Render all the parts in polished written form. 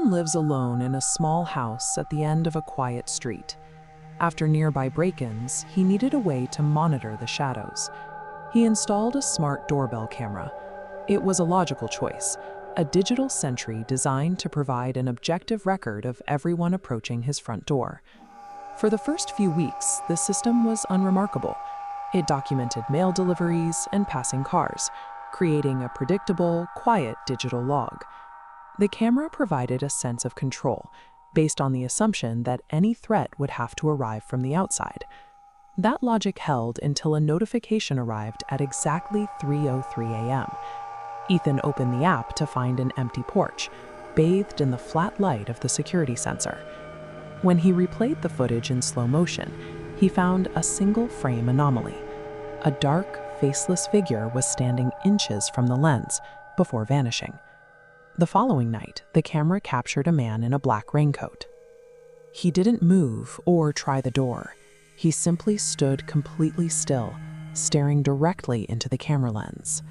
Ethan lives alone in a small house at the end of a quiet street. After nearby break-ins, he needed a way to monitor the shadows. He installed a smart doorbell camera. It was a logical choice, a digital sentry designed to provide an objective record of everyone approaching his front door. For the first few weeks, the system was unremarkable. It documented mail deliveries and passing cars, creating a predictable, quiet digital log. The camera provided a sense of control, based on the assumption that any threat would have to arrive from the outside. That logic held until a notification arrived at exactly 3:03 a.m. Ethan opened the app to find an empty porch, bathed in the flat light of the security sensor. When he replayed the footage in slow motion, he found a single-frame anomaly. A dark, faceless figure was standing inches from the lens before vanishing. The following night, the camera captured a man in a black raincoat. He didn't move or try the door. He simply stood completely still, staring directly into the camera lens.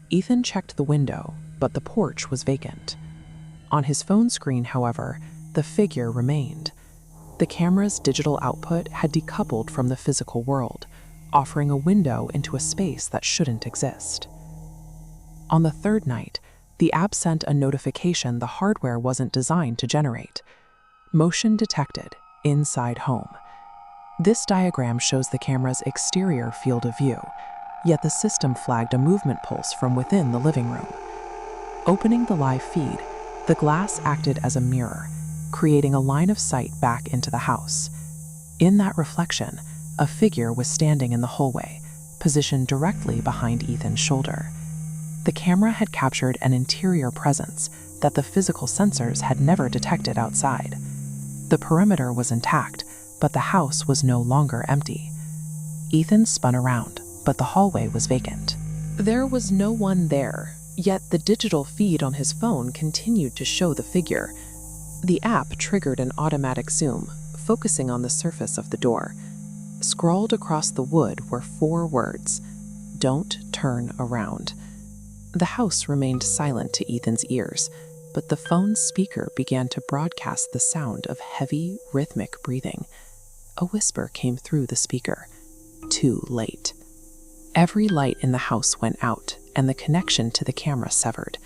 Ethan checked the window, but the porch was vacant. On his phone screen, however, the figure remained. The camera's digital output had decoupled from the physical world, offering a window into a space that shouldn't exist. On the third night, the app sent a notification the hardware wasn't designed to generate. Motion detected, inside home. This diagram shows the camera's exterior field of view, yet the system flagged a movement pulse from within the living room. Opening the live feed, the glass acted as a mirror, creating a line of sight back into the house. In that reflection, a figure was standing in the hallway, positioned directly behind Ethan's shoulder. The camera had captured an interior presence that the physical sensors had never detected outside. The perimeter was intact, but the house was no longer empty. Ethan spun around, but the hallway was vacant. There was no one there, yet the digital feed on his phone continued to show the figure. The app triggered an automatic zoom, focusing on the surface of the door. Scrawled across the wood were 4 words: "Don't turn around." The house remained silent to Ethan's ears, but the phone's speaker began to broadcast the sound of heavy, rhythmic breathing. A whisper came through the speaker. Too late. Every light in the house went out, and the connection to the camera severed.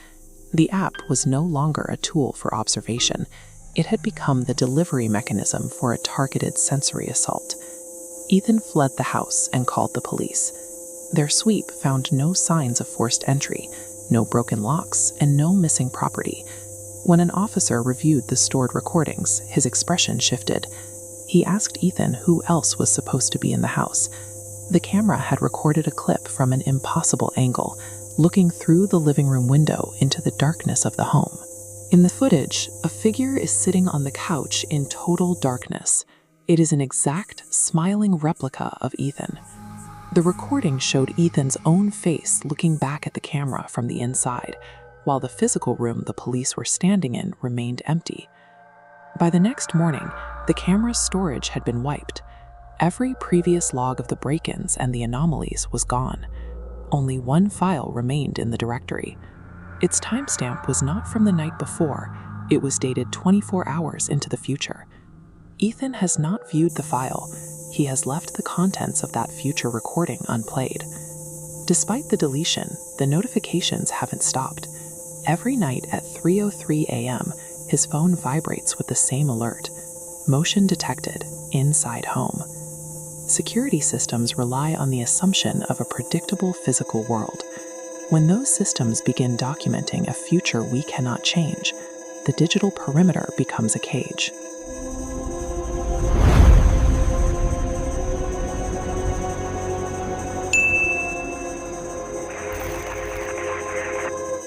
The app was no longer a tool for observation. It had become the delivery mechanism for a targeted sensory assault. Ethan fled the house and called the police. Their sweep found no signs of forced entry, no broken locks, and no missing property. When an officer reviewed the stored recordings, his expression shifted. He asked Ethan who else was supposed to be in the house. The camera had recorded a clip from an impossible angle, looking through the living room window into the darkness of the home. In the footage, a figure is sitting on the couch in total darkness. It is an exact, smiling replica of Ethan. The recording showed Ethan's own face looking back at the camera from the inside, while the physical room the police were standing in remained empty. By the next morning, the camera's storage had been wiped. Every previous log of the break-ins and the anomalies was gone. Only one file remained in the directory. Its timestamp was not from the night before. It was dated 24 hours into the future. Ethan has not viewed the file. He has left the contents of that future recording unplayed. Despite the deletion, the notifications haven't stopped. Every night at 3:03 a.m., his phone vibrates with the same alert. Motion detected, inside home. Security systems rely on the assumption of a predictable physical world. When those systems begin documenting a future we cannot change, the digital perimeter becomes a cage.